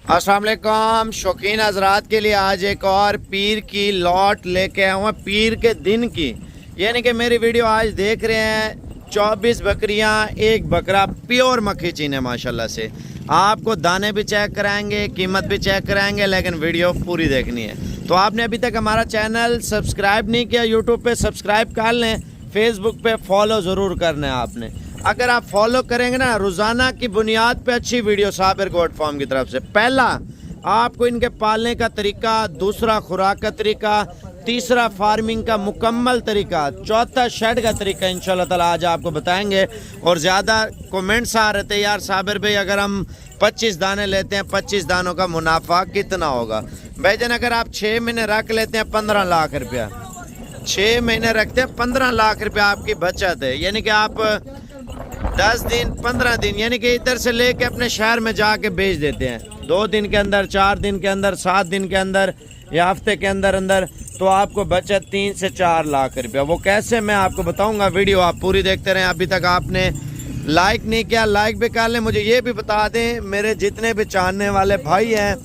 अस्सलाम वालेकुम शौकीन हजरात के लिए आज एक और पीर की लॉट लेके आया हूँ, पीर के दिन की। यानी कि मेरी वीडियो आज देख रहे हैं 24 बकरियाँ, एक बकरा प्योर मक्खी चीन है माशाल्लाह से। आपको दाने भी चेक कराएंगे, कीमत भी चेक कराएंगे, लेकिन वीडियो पूरी देखनी है। तो आपने अभी तक हमारा चैनल सब्सक्राइब नहीं किया, यूट्यूब पे सब्सक्राइब कर लें, फेसबुक पे फॉलो ज़रूर करना है आपने। अगर आप फॉलो करेंगे ना, रोज़ाना की बुनियाद पे अच्छी वीडियो साबिर गोट फार्म की तरफ से। पहला आपको इनके पालने का तरीका, दूसरा खुराक का तरीका, तीसरा फार्मिंग का मुकम्मल तरीका, चौथा शेड का तरीका इंशाल्लाह ताला आज आपको बताएंगे। और ज़्यादा कमेंट्स आ रहे थे, यार साबिर भाई अगर हम 25 दाने लेते हैं 25 दानों का मुनाफा कितना होगा। भाईजान अगर आप 6 महीने रख लेते हैं 15 लाख रुपया, 6 महीने रखते हैं 15 लाख रुपया आपकी बचत है। यानी कि आप 10 दिन 15 दिन यानी कि इधर से लेके अपने शहर में जाके बेच देते हैं, 2 दिन के अंदर, 4 दिन के अंदर, 7 दिन के अंदर या हफ्ते के अंदर अंदर, तो आपको बचत 3 से 4 लाख रुपया। वो कैसे मैं आपको बताऊंगा, वीडियो आप पूरी देखते रहें। अभी तक आपने लाइक नहीं किया, लाइक भी कर लें। मुझे ये भी बता दें, मेरे जितने भी चाहने वाले भाई हैं,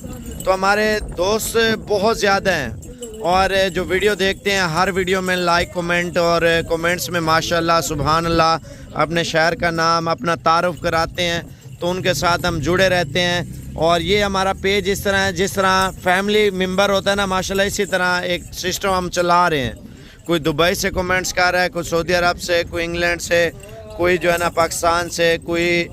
तो हमारे दोस्त बहुत ज़्यादा हैं और जो वीडियो देखते हैं हर वीडियो में लाइक कमेंट और कमेंट्स में माशाल्लाह सुभान अल्लाह अपने शहर का नाम, अपना तारुफ कराते हैं, तो उनके साथ हम जुड़े रहते हैं। और ये हमारा पेज इस तरह है, जिस तरह फैमिली मेंबर होता है ना माशाल्लाह, इसी तरह एक सिस्टम हम चला रहे हैं। कोई दुबई से कमेंट्स कर रहा है, कोई सऊदी अरब से, कोई इंग्लैंड से, कोई जो है ना पाकिस्तान से, कोई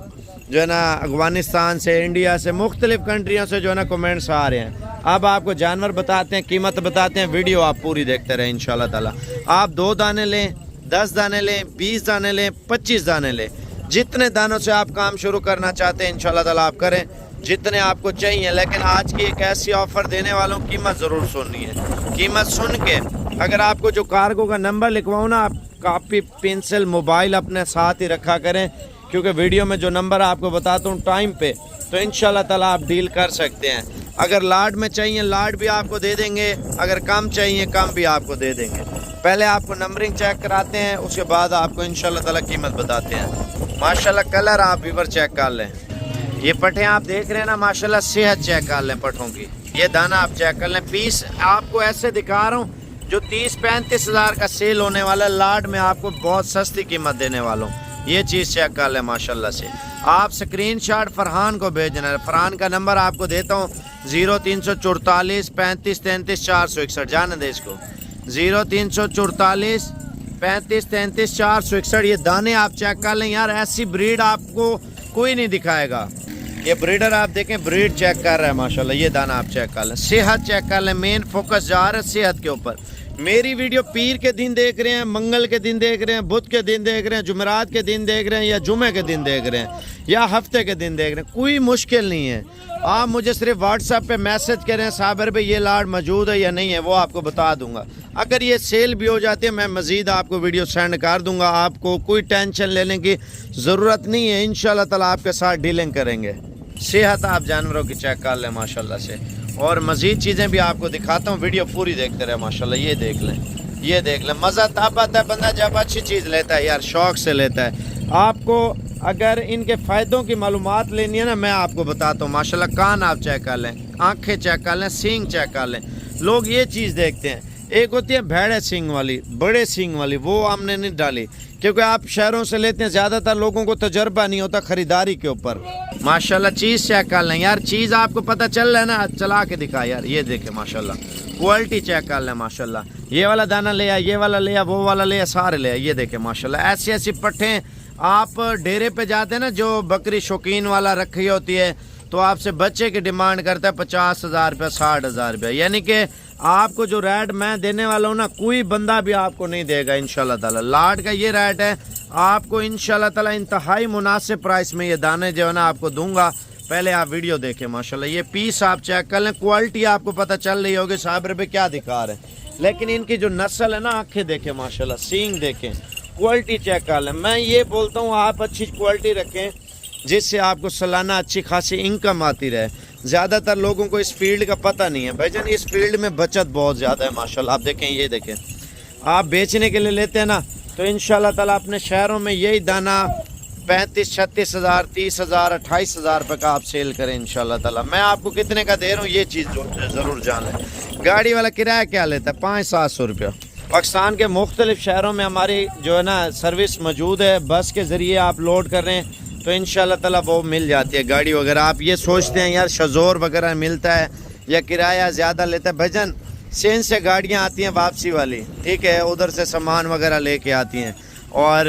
जो है ना अफगानिस्तान से, इंडिया से, मुख्तलिफ कंट्रियों से जो है ना कमेंट्स आ रहे हैं। अब आपको जानवर बताते हैं, कीमत बताते हैं, वीडियो आप पूरी देखते रहें इंशाल्लाह ताला। आप 2 दाने लें, 10 दाने लें, 20 दाने लें, 25 दाने लें, जितने दानों से आप काम शुरू करना चाहते हैं इंशाल्लाह ताला आप करें, जितने आपको चाहिए। लेकिन आज की एक ऐसी ऑफ़र देने वालों, कीमत ज़रूर सुननी है। कीमत सुन के अगर आपको जो कार्गो का नंबर लिखवाऊँ ना, आप कॉपी पेंसिल मोबाइल अपने साथ ही रखा करें, क्योंकि वीडियो में जो नंबर आपको बताता हूँ टाइम पे, तो इंशाल्लाह ताला आप डील कर सकते हैं। अगर लाड में चाहिए लाड भी आपको दे देंगे, अगर कम चाहिए कम भी आपको दे देंगे। पहले आपको नंबरिंग चेक कराते हैं, उसके बाद आपको इंशाल्लाह ताला कीमत बताते हैं। माशाल्लाह कलर आप व्यूअर चेक कर लें। ये पट्ठे आप देख रहे हैं ना माशाल्लाह, सेहत चेक कर लें पट्ठों की। ये दाना आप चेक कर लें। पीस आपको ऐसे दिखा रहा हूँ जो 30-35 हज़ार का सेल होने वाला, लाड में आपको बहुत सस्ती कीमत देने वालों। ये चीज़ चेक कर लें माशाल्लाह से। आप स्क्रीनशॉट फरहान को भेजना है। फरहान का नंबर आपको देता हूँ 0344 35 33 461। जाने दे इसको, 0344 35 33 461। ये दाने आप चेक कर लें यार, ऐसी ब्रीड आपको कोई नहीं दिखाएगा। ये ब्रीडर आप देखें, ब्रीड चेक कर रहा है माशाल्लाह। ये दाना आप चेक कर लें, सेहत चेक कर लें। मेन फोकस जा रहा है सेहत के ऊपर। मेरी वीडियो पीर के दिन देख रहे हैं, मंगल के दिन देख रहे हैं, बुध के दिन देख रहे हैं, जुमेरात के दिन देख रहे हैं, या जुमे के दिन देख रहे हैं, या हफ्ते के दिन देख रहे हैं, कोई मुश्किल नहीं है। आप मुझे सिर्फ व्हाट्सएप पे मैसेज करें, साबिर भाई ये लाड मौजूद है या नहीं है, वो आपको बता दूंगा। अगर ये सेल भी हो जाती है, मैं मज़ीद आपको वीडियो सेंड कर दूंगा। आपको कोई टेंशन लेने की ज़रूरत नहीं है, इंशाल्लाह ताला आपके साथ डीलिंग करेंगे। सेहत आप जानवरों की चेक कर लें माशाल्लाह से, और मज़ीद चीज़ें भी आपको दिखाता हूँ, वीडियो पूरी देखते रहे माशाल्लाह। ये देख लें, ये देख लें। मज़ा तब आता है बंदा जब अच्छी चीज़ लेता है यार, शौक़ से लेता है। आपको अगर इनके फ़ायदों की मालूमात लेनी है ना, मैं आपको बताता हूँ माशाल्लाह। कान आप चेक कर लें, आँखें चेक कर लें, सींग चेक कर लें। लोग ये चीज़ देखते हैं, एक होती है भेड़े सींग वाली, बड़े सींग वाली, वो हमने नहीं डाली, क्योंकि आप शहरों से लेते हैं, ज़्यादातर लोगों को तजर्बा नहीं होता ख़रीदारी के ऊपर। माशाल्लाह चीज़ चेक कर लें यार, चीज़ आपको पता चल रहा है ना, चला के दिखा यार। ये देखें माशाल्लाह, क्वालिटी चेक कर लें माशाल्लाह। ये वाला दाना ले आया, ये वाला ले आया, वो वाला ले आया, सारे ले आया। ये देखें माशाल्लाह, ऐसी ऐसी पट्ठे। आप डेरे पे जाते हैं ना, जो बकरी शौकीन वाला रखी होती है, तो आपसे बच्चे की डिमांड करता है 50,000 रुपया, 60,000 रुपया। यानी कि आपको जो रेट मैं देने वाला हूँ ना, कोई बंदा भी आपको नहीं देगा इंशाल्लाह ताला। लाड का ये रेट है, आपको इंशाल्लाह ताला इंतहाई मुनासिब प्राइस में ये दाने जो है ना आपको दूंगा। पहले आप वीडियो देखें माशाल्लाह। ये पीस आप चेक कर लें, क्वालिटी आपको पता चल रही होगी साबिर पे क्या दिखा रहे हैं। लेकिन इनकी जो नस्ल है ना, आँखें देखें माशाल्लाह, सींग देखें, क्वालिटी चेक कर लें। मैं ये बोलता हूँ आप अच्छी क्वालिटी रखें, जिससे आपको सालाना अच्छी खासी इनकम आती रहे। ज़्यादातर लोगों को इस फील्ड का पता नहीं है भाईजान, इस फील्ड में बचत बहुत ज़्यादा है माशाल्लाह। आप देखें, ये देखें, आप बेचने के लिए लेते हैं ना, तो इंशाल्लाह ताला अपने शहरों में यही दाना 35, 36 हज़ार, 30 हज़ार, 28 हज़ार रुपये का आप सेल करें इंशाल्लाह ताला। मैं आपको कितने का दे रहा हूँ ये चीज़ ज़रूर जान लें। गाड़ी वाला किराया क्या लेता है? 500-700 रुपया। पाकिस्तान के मुख्तलिफ़ शहरों में हमारी जो है ना सर्विस मौजूद है, बस के ज़रिए आप लोड कर रहे हैं तो इंशाल्लाह ताला वो मिल जाती है गाड़ी वगैरह। आप ये सोचते हैं यार शजोर वगैरह मिलता है या किराया ज़्यादा लेता है, भजन सेन से गाड़ियाँ आती हैं वापसी वाली, ठीक है, उधर से सामान वगैरह लेके आती हैं, और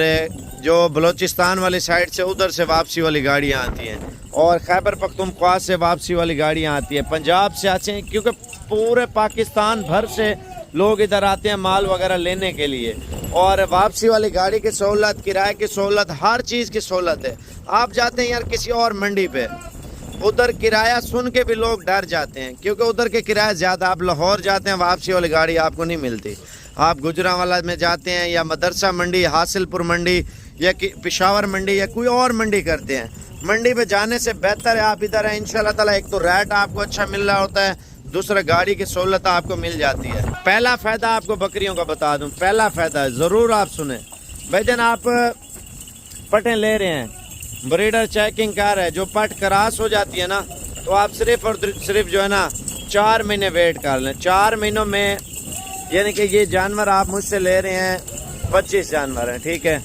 जो बलूचिस्तान वाली साइड से उधर से वापसी वाली गाड़ियाँ आती हैं, और खैबर पख्तूनख्वा से वापसी वाली गाड़ियाँ आती हैं, पंजाब से आते हैं, क्योंकि पूरे पाकिस्तान भर से लोग इधर आते हैं माल वगैरह लेने के लिए। और वापसी वाली गाड़ी की सहूलत, किराए की सहूलत, हर चीज़ की सहूलत है। आप जाते हैं यार किसी और मंडी पे, उधर किराया सुन के भी लोग डर जाते हैं क्योंकि उधर के किराया ज़्यादा। आप लाहौर जाते हैं वापसी वाली गाड़ी आपको नहीं मिलती। आप गुजरांवाला में जाते हैं या मदरसा मंडी, हासिलपुर मंडी या पेशावर मंडी या कोई और मंडी करते हैं, मंडी पे जाने से बेहतर है आप इधर है इंशाल्लाह ताला। एक तो रेट आपको अच्छा मिल रहा होता है, दूसरा गाड़ी की सहूलत आपको मिल जाती है। पहला फ़ायदा आपको बकरियों का बता दूं, पहला फ़ायदा है, ज़रूर आप सुने भाईजान। आप पटें ले रहे हैं, ब्रीडर चेकिंग कर रहा है, जो पट क्रॉस हो जाती है ना तो आप सिर्फ और सिर्फ जो है ना 4 महीने वेट कर लें। 4 महीनों में यानी कि ये जानवर आप मुझसे ले रहे हैं, 25 जानवर हैं, ठीक है,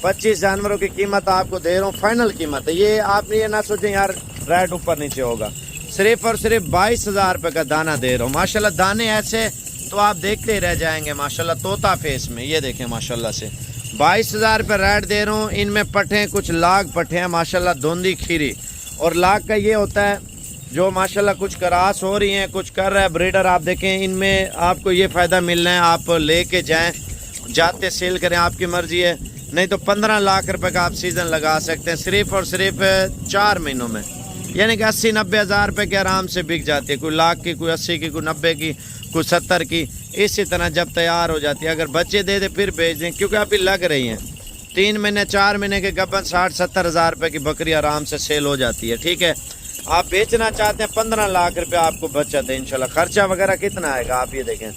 25 जानवरों की कीमत आपको दे रहा हूँ, फाइनल कीमत है ये। आप ये ना सोचें यार रेट ऊपर नीचे होगा, सिर्फ और सिर्फ 22,000 रुपये का दाना दे रहा हूँ। माशाल्लाह दाने ऐसे तो आप देखते ही रह जाएंगे माशाल्लाह, तोता फेस में, ये देखें माशाल्लाह से 22,000 रुपये रेट दे रहा हूँ। इनमें पट्ठे कुछ लाख पट्ठे हैं माशाल्लाह, धुंधी खीरी। और लाख का ये होता है जो माशाल्लाह कुछ क्रॉस हो रही हैं, कुछ कर रहा है ब्रीडर, आप देखें इनमें आपको ये फ़ायदा मिलना है, आप लेके जाएं, जाते सेल करें, आपकी मर्ज़ी है। नहीं तो 15 लाख रुपए का आप सीज़न लगा सकते हैं सिर्फ और सिर्फ 4 महीनों में, यानी कि 80-90 हज़ार रुपये के आराम से बिक जाती है, कोई लाख की, कोई 80 की, कोई 90 की, कोई 70 की। इसी तरह जब तैयार हो जाती है, अगर बच्चे दे दे फिर बेच दें, क्योंकि अभी लग रही हैं 3 महीने 4 महीने के गब्बन 60-70 हज़ार रुपये की बकरी आराम से सेल हो जाती है, ठीक है। आप बेचना चाहते हैं 15 लाख रुपये आपको बचत है इंशाल्लाह। खर्चा वगैरह कितना आएगा आप ये देखें,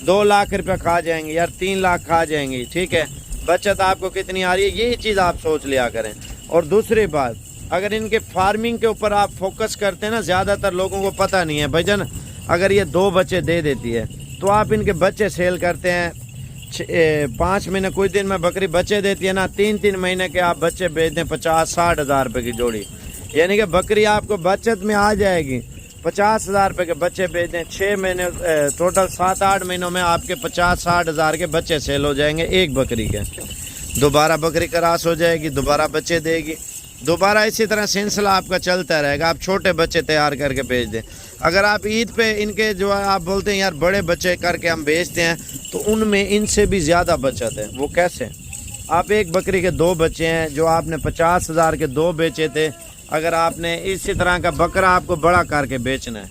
2 लाख रुपये खा जाएंगे यार, 3 लाख खा जाएंगी, ठीक है, बचत आपको कितनी आ रही है, ये चीज़ आप सोच लिया करें। और दूसरी बात, अगर इनके फार्मिंग के ऊपर आप फोकस करते हैं ना, ज़्यादातर लोगों को पता नहीं है भाईजान, अगर ये 2 बच्चे दे देती है तो आप इनके बच्चे सेल करते हैं 5 महीने, कोई दिन में बकरी बच्चे देती है ना, 3-3 महीने के आप बच्चे बेच दें 50-60 हज़ार रुपये की जोड़ी, यानी कि बकरी आपको बचत में आ जाएगी। 50 हज़ार रुपये के बच्चे बेच दें, 6 महीने टोटल 7-8 महीनों में आपके 50-60 हज़ार के बच्चे सेल हो जाएंगे एक बकरी के। दोबारा बकरी क्रॉस हो जाएगी, दोबारा बच्चे देगी, दोबारा इसी तरह सिलसिला आपका चलता रहेगा। आप छोटे बच्चे तैयार करके बेच दें। अगर आप ईद पे इनके जो है आप बोलते हैं यार बड़े बच्चे करके हम बेचते हैं, तो उनमें इनसे भी ज़्यादा बचत है। वो कैसे? आप एक बकरी के 2 बच्चे हैं, जो आपने 50 हज़ार के 2 बेचे थे, अगर आपने इसी तरह का बकरा आपको बड़ा करके बेचना है,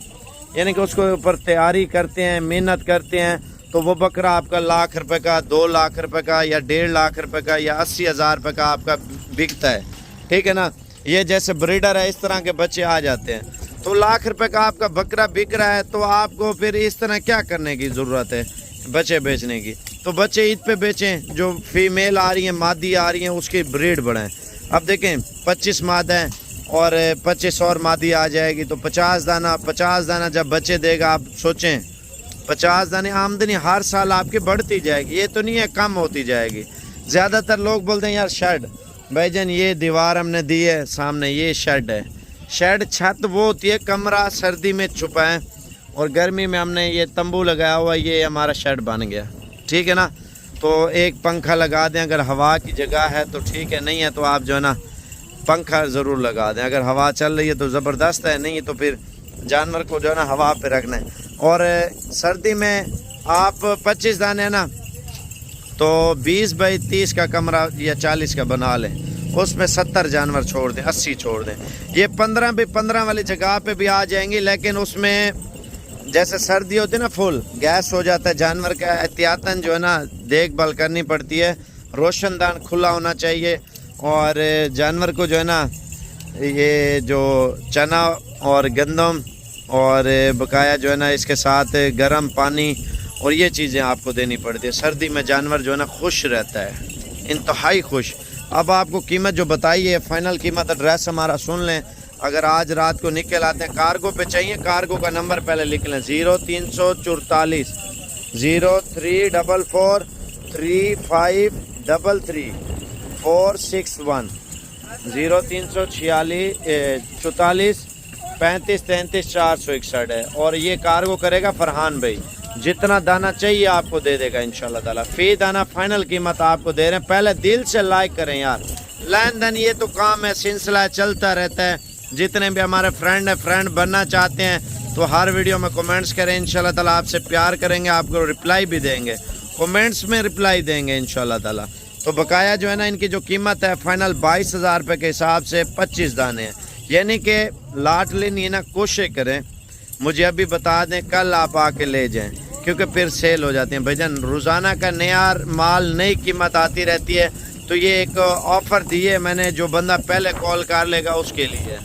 यानी कि उसको ऊपर तैयारी करते हैं, मेहनत करते हैं, तो वो बकरा आपका लाख रुपए का, 2 लाख रुपए का या 1.5 लाख रुपए का या 80 हज़ार रुपये का आपका बिकता है, ठीक है ना। ये जैसे ब्रीडर है, इस तरह के बच्चे आ जाते हैं, तो लाख रुपए का आपका बकरा बिक रहा है, तो आपको फिर इस तरह क्या करने की ज़रूरत है बच्चे बेचने की? तो बच्चे ईद पे बेचें, जो फीमेल आ रही हैं, मादी आ रही हैं, उसकी ब्रीड बढ़ाएं। अब देखें 25 मादा हैं और 25 और मादी आ जाएगी, तो 50 दाना जब बच्चे देगा, आप सोचें 50 दाने आमदनी हर साल आपकी बढ़ती जाएगी, ये तो नहीं है कम होती जाएगी। ज़्यादातर लोग बोलते हैं यार शेड, भाईजान ये दीवार हमने दी है, सामने ये शेड है। शेड छत वो होती है कमरा सर्दी में छुपाएं, और गर्मी में हमने ये तंबू लगाया हुआ, ये हमारा शेड बन गया, ठीक है ना। तो एक पंखा लगा दें, अगर हवा की जगह है तो ठीक है, नहीं है तो आप जो है ना पंखा ज़रूर लगा दें। अगर हवा चल रही है तो ज़बरदस्त है, नहीं तो फिर जानवर को जो है ना हवा पे रखना है। और सर्दी में आप 25 दाने है ना, तो 20 बाई 30 का कमरा या 40 का बना लें, उसमें 70 जानवर छोड़ दें, 80 छोड़ दें। ये 15 बाई 15 वाली जगह पे भी आ जाएंगी, लेकिन उसमें जैसे सर्दी होती है ना, फुल गैस हो जाता है, जानवर का एहतियातन जो है ना देखभाल करनी पड़ती है। रोशनदान खुला होना चाहिए, और जानवर को जो है ना ये जो चना और गंदम और बकाया जो है ना इसके साथ गर्म पानी और ये चीज़ें आपको देनी पड़ती है। सर्दी में जानवर जो है ना खुश रहता है, इंतहाई खुश। اب آپ کو قیمت جو بتائی ہے فائنل قیمت ایڈریس ہمارا سن لیں. اگر آج رات کو نکل آتے ہیں کارگو پہ چاہیے, کارگو کا نمبر پہلے لکھ لیں 0344 0344 3533 461 0346 35 33 461 ہے. اور یہ کارگو کرے گا فرحان بھائی. جتنا دانہ چاہیے آپ کو دے دے گا انشاءاللہ تعالیٰ. فی دانہ فائنل قیمت آپ کو دے رہے ہیں. پہلے دل سے لائک کریں یار, لین دین یہ تو کام ہے, سلسلہ چلتا رہتا ہے. جتنے بھی ہمارے فرینڈ ہیں, فرینڈ بننا چاہتے ہیں تو ہر ویڈیو میں کمنٹس کریں. انشاءاللہ تعالیٰ آپ سے پیار کریں گے, آپ کو رپلائی بھی دیں گے, کمنٹس میں رپلائی دیں گے انشاءاللہ تعالیٰ. تو بقایا جو ہے نا ان کی جو قیمت ہے فائنل 22,000 روپے کے حساب سے 25 دانے ہیں. یعنی کہ لاٹ لینی نا کوشش کریں, مجھے ابھی بتا دیں, کل آپ آ کے لے جائیں کیونکہ پھر سیل ہو جاتی ہیں بھائی جان. روزانہ کا نیا مال نئی قیمت آتی رہتی ہے, تو یہ ایک آفر دی ہے میں نے, جو بندہ پہلے کال کر لے گا اس کے لیے.